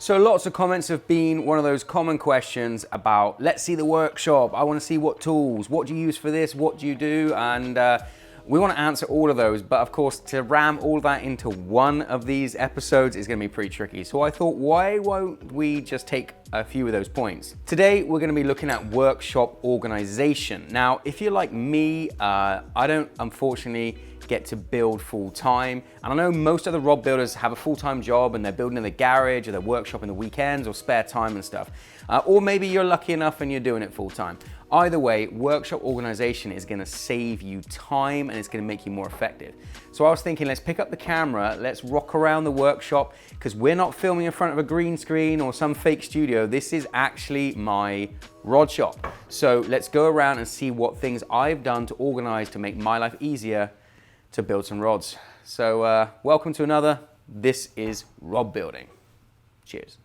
So lots of comments have been one of those common questions about, let's see the workshop, I want to see what tools, what do you use for this, what do you do? And we want to answer all of those, but of course to ram all that into one of these episodes is going to be pretty tricky. So I thought, why won't we just take a few of those points? Today we're going to be looking at workshop organization. Now, if you're like me, I don't unfortunately get to build full time. And I know most of the rod builders have a full-time job and they're building in the garage or their workshop in the weekends or spare time and stuff. Or maybe you're lucky enough and you're doing it full time. Either way, workshop organization is gonna save you time and it's gonna make you more effective. So I was thinking, let's pick up the camera, let's rock around the workshop, because we're not filming in front of a green screen or some fake studio. This is actually my rod shop. So let's go around and see what things I've done to organize to make my life easier to build some rods. So welcome to another, this is Rod Building. Cheers.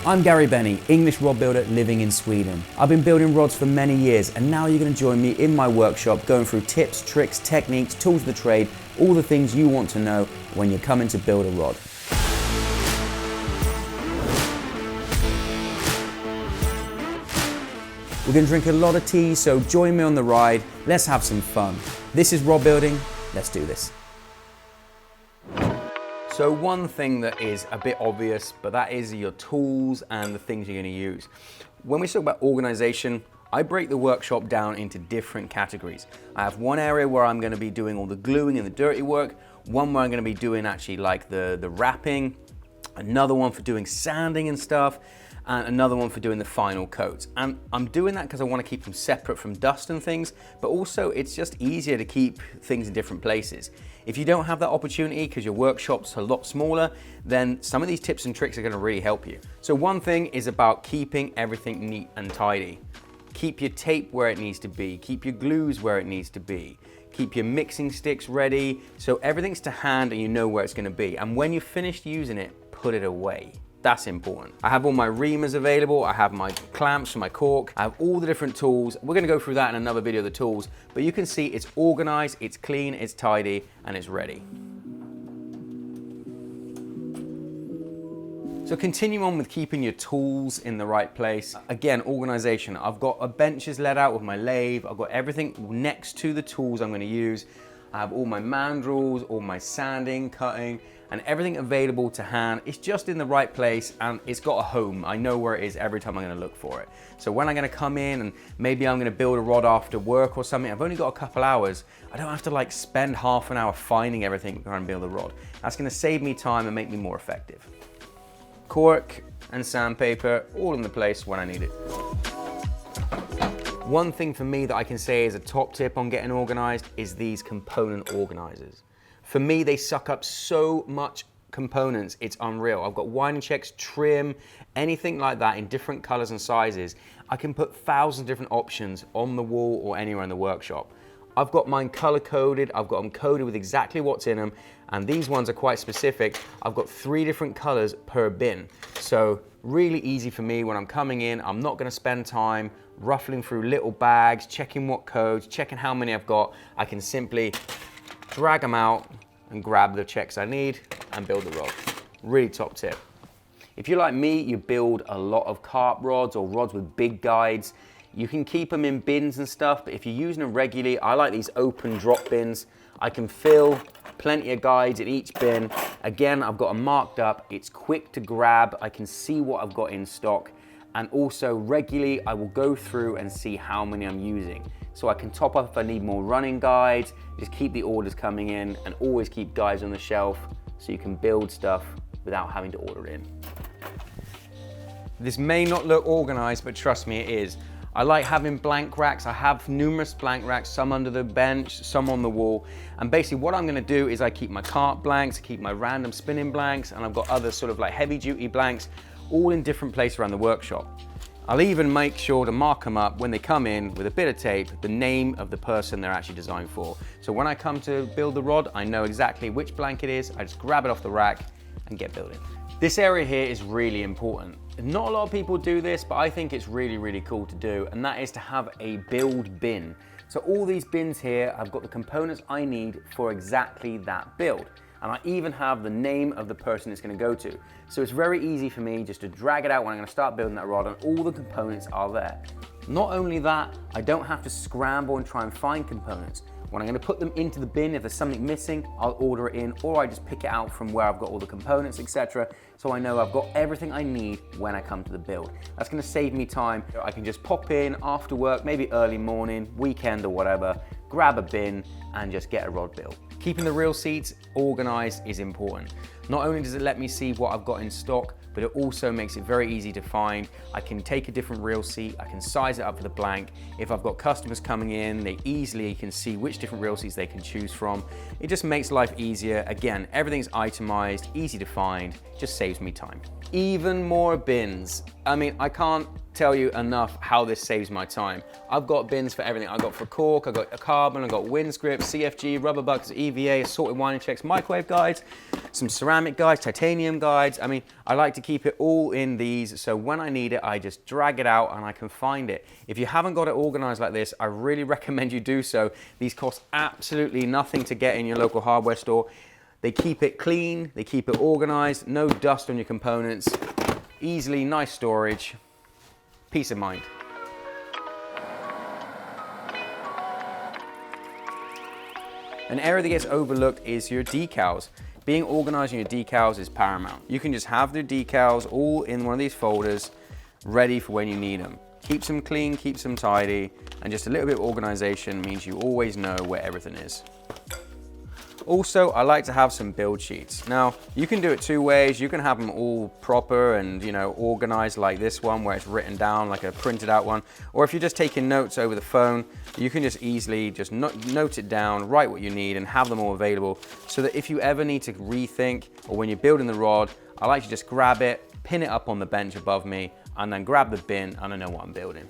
I'm Gary Benny, English rod builder living in Sweden. I've been building rods for many years and now you're going to join me in my workshop going through tips, tricks, techniques, tools of the trade, all the things you want to know when you're coming to build a rod. We're going to drink a lot of tea, so join me on the ride. Let's have some fun. This is Rod Building. Let's do this. So one thing that is a bit obvious, but that is your tools and the things you're going to use. When we talk about organization, I break the workshop down into different categories. I have one area where I'm going to be doing all the gluing and the dirty work, one where I'm going to be doing actually like the wrapping, another one for doing sanding and stuff, and another one for doing the final coats. And I'm doing that because I want to keep them separate from dust and things, but also it's just easier to keep things in different places. If you don't have that opportunity because your workshop's a lot smaller, then some of these tips and tricks are going to really help you. So one thing is about keeping everything neat and tidy. Keep your tape where it needs to be, keep your glues where it needs to be, keep your mixing sticks ready, so everything's to hand and you know where it's going to be. And when you're finished using it, put it away. That's important. I have all my reamers available, I have my clamps for my cork, I have all the different tools. We're gonna go through that in another video of the tools, but you can see it's organized, it's clean, it's tidy, and it's ready. So continue on with keeping your tools in the right place. Again, organization. I've got a benches laid out with my lathe, I've got everything next to the tools I'm gonna use. I have all my mandrels, all my sanding, cutting, and everything available to hand. It's just in the right place and it's got a home. I know where it is every time I'm gonna look for it. So when I'm gonna come in and maybe I'm gonna build a rod after work or something, I've only got a couple hours, I don't have to like spend half an hour finding everything trying to build a rod. That's gonna save me time and make me more effective. Cork and sandpaper, all in the place when I need it. One thing for me that I can say is a top tip on getting organized is these component organizers. For me, they suck up so much components, it's unreal. I've got winding checks, trim, anything like that in different colors and sizes. I can put thousands of different options on the wall or anywhere in the workshop. I've got mine color coded, I've got them coded with exactly what's in them, and these ones are quite specific. I've got 3 different colors per bin. So really easy for me when I'm coming in, I'm not gonna spend time ruffling through little bags, checking what codes, checking how many I've got. I can simply drag them out and grab the checks I need and build the rod. Really top tip. If you're like me, you build a lot of carp rods or rods with big guides. You can keep them in bins and stuff, but if you're using them regularly, I like these open drop bins. I can fill plenty of guides in each bin. Again, I've got them marked up. It's quick to grab. I can see what I've got in stock. And also regularly, I will go through and see how many I'm using. So I can top up if I need more running guides, just keep the orders coming in and always keep guides on the shelf so you can build stuff without having to order in. This may not look organized, but trust me, it is. I like having blank racks. I have numerous blank racks, some under the bench, some on the wall. And basically what I'm gonna do is I keep my cart blanks, keep my random spinning blanks, and I've got other sort of like heavy duty blanks, all in different places around the workshop. I'll even make sure to mark them up when they come in with a bit of tape, the name of the person they're actually designed for. So when I come to build the rod, I know exactly which blank it is. I just grab it off the rack and get building. This area here is really important. Not a lot of people do this, but I think it's really, really cool to do, and that is to have a build bin. So all these bins here, I've got the components I need for exactly that build. and I even have the name of the person it's gonna go to. So it's very easy for me just to drag it out when I'm gonna start building that rod, and all the components are there. Not only that, I don't have to scramble and try and find components. When I'm gonna put them into the bin, if there's something missing, I'll order it in, or I just pick it out from where I've got all the components, etc. So I know I've got everything I need when I come to the build. That's gonna save me time. I can just pop in after work, maybe early morning, weekend or whatever, grab a bin and just get a rod built. Keeping the reel seats organized is important. Not only does it let me see what I've got in stock, but it also makes it very easy to find. I can take a different reel seat, I can size it up for the blank. If I've got customers coming in, they easily can see which different reel seats they can choose from. It just makes life easier. Again, everything's itemized, easy to find, just saves me time. Even more bins. I mean, I can't tell you enough how this saves my time. I've got bins for everything. I've got for cork, I've got a carbon, I've got wind scripts, CFG, rubber buckets, EVA, assorted winding checks, microwave guides, some ceramic guides, titanium guides. I mean, I like to keep it all in these, so when I need it, I just drag it out and I can find it. If you haven't got it organized like this, I really recommend you do so. These cost absolutely nothing to get in your local hardware store. They keep it clean, they keep it organized, no dust on your components, easily, nice storage, peace of mind. An area that gets overlooked is your decals. Being organized in your decals is paramount. You can just have the decals all in one of these folders, ready for when you need them. Keeps them clean, keeps them tidy, and just a little bit of organization means you always know where everything is. Also, I like to have some build sheets. Now, you can do it two ways. You can have them all proper and, you know, organized like this one where it's written down like a printed out one. Or if you're just taking notes over the phone, you can just easily just note it down, write what you need and have them all available so that if you ever need to rethink or when you're building the rod, I like to just grab it, pin it up on the bench above me and then grab the bin and I know what I'm building.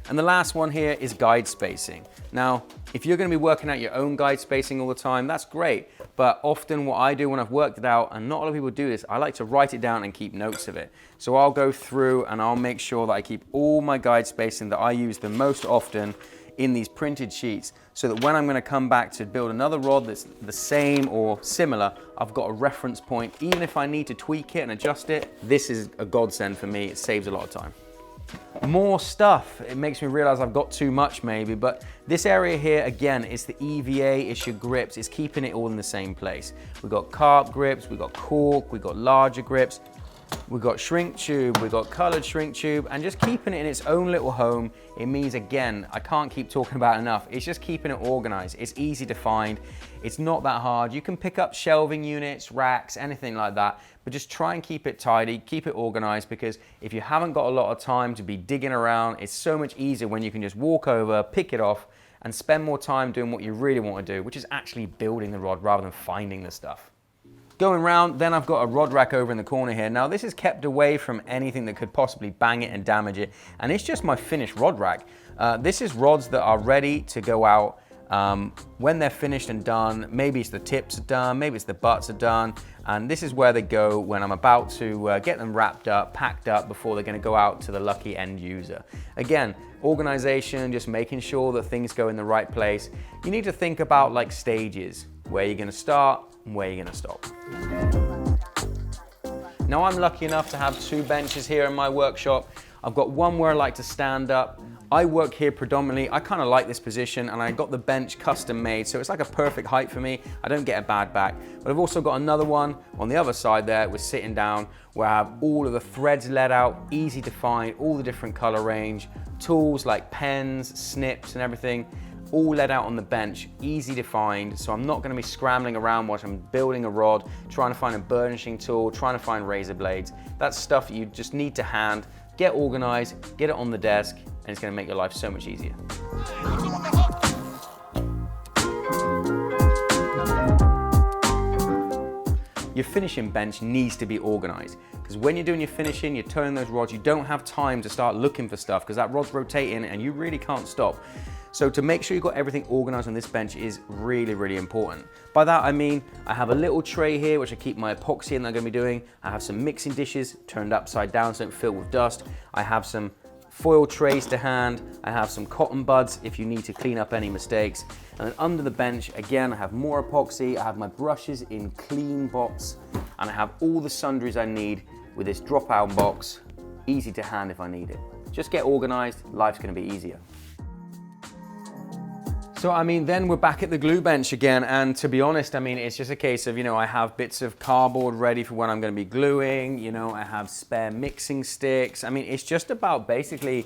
And the last one here is guide spacing. Now, if you're gonna be working out your own guide spacing all the time, that's great. But often what I do when I've worked it out, and not a lot of people do this, I like to write it down and keep notes of it. So I'll go through and I'll make sure that I keep all my guide spacing that I use the most often in these printed sheets so that when I'm gonna come back to build another rod that's the same or similar, I've got a reference point. Even if I need to tweak it and adjust it, this is a godsend for me. It saves a lot of time. More stuff. It makes me realize I've got too much maybe, but this area here again is the EVA, it's your grips, it's keeping it all in the same place. We've got carp grips, we've got cork, we've got larger grips, we've got shrink tube, we've got colored shrink tube, and just keeping it in its own little home, it means again, I can't keep talking about it enough, it's just keeping it organized. It's easy to find, it's not that hard. You can pick up shelving units, racks, anything like that, but just try and keep it tidy, keep it organized, because if you haven't got a lot of time to be digging around, it's so much easier when you can just walk over, pick it off, and spend more time doing what you really want to do, which is actually building the rod rather than finding the stuff. Going round, then I've got a rod rack over in the corner here. Now this is kept away from anything that could possibly bang it and damage it, and it's just my finished rod rack. This is rods that are ready to go out when they're finished and done. Maybe it's the tips are done, maybe it's the butts are done, and this is where they go when I'm about to get them wrapped up, packed up before they're going to go out to the lucky end user. Again, organization, just making sure that things go in the right place. You need to think about like stages, where you're going to start and where you're going to stop. Now I'm lucky enough to have two benches here in my workshop. I've got one where I like to stand up. I work here predominantly. I kind of like this position and I got the bench custom made, so it's like a perfect height for me. I don't get a bad back. But I've also got another one on the other side there with sitting down where I have all of the threads let out, easy to find, all the different color range, tools like pens, snips and everything, all let out on the bench, easy to find, so I'm not gonna be scrambling around while I'm building a rod, trying to find a burnishing tool, trying to find razor blades. That's stuff you just need to hand, get organized, get it on the desk, and it's gonna make your life so much easier. Your finishing bench needs to be organized because when you're doing your finishing, you're turning those rods, you don't have time to start looking for stuff because that rod's rotating and you really can't stop. So to make sure you've got everything organized on this bench is really, really important. By that I mean, I have a little tray here which I keep my epoxy in that I'm gonna be doing. I have some mixing dishes turned upside down so they don't fill with dust. I have some foil trays to hand. I have some cotton buds if you need to clean up any mistakes. And then under the bench, again, I have more epoxy. I have my brushes in clean box, and I have all the sundries I need with this drop-out box, easy to hand if I need it. Just get organized, life's gonna be easier. So, I mean, then we're back at the glue bench again, and to be honest, I mean, it's just a case of, I have bits of cardboard ready for when I'm gonna be gluing, I have spare mixing sticks. I mean, it's just about basically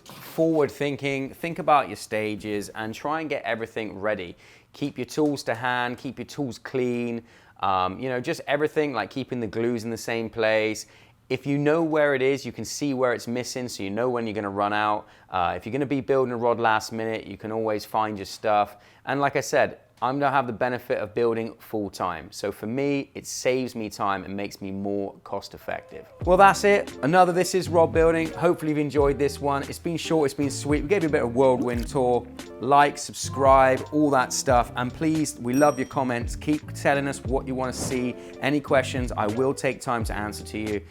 forward thinking, think about your stages, and try and get everything ready. Keep your tools to hand, keep your tools clean, just everything, like keeping the glues in the same place. If you know where it is, you can see where it's missing, so you know when you're gonna run out. If you're gonna be building a rod last minute, you can always find your stuff. And like I said, I'm gonna have the benefit of building full time. So for me, it saves me time and makes me more cost effective. Well, that's it. Another This Is RodBuilding. Hopefully you've enjoyed this one. It's been short, it's been sweet. We gave you a bit of whirlwind tour. Like, subscribe, all that stuff. And please, we love your comments. Keep telling us what you wanna see. Any questions, I will take time to answer to you.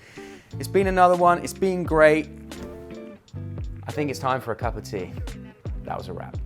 It's been another one. It's been great. I think it's time for a cup of tea. That was a wrap.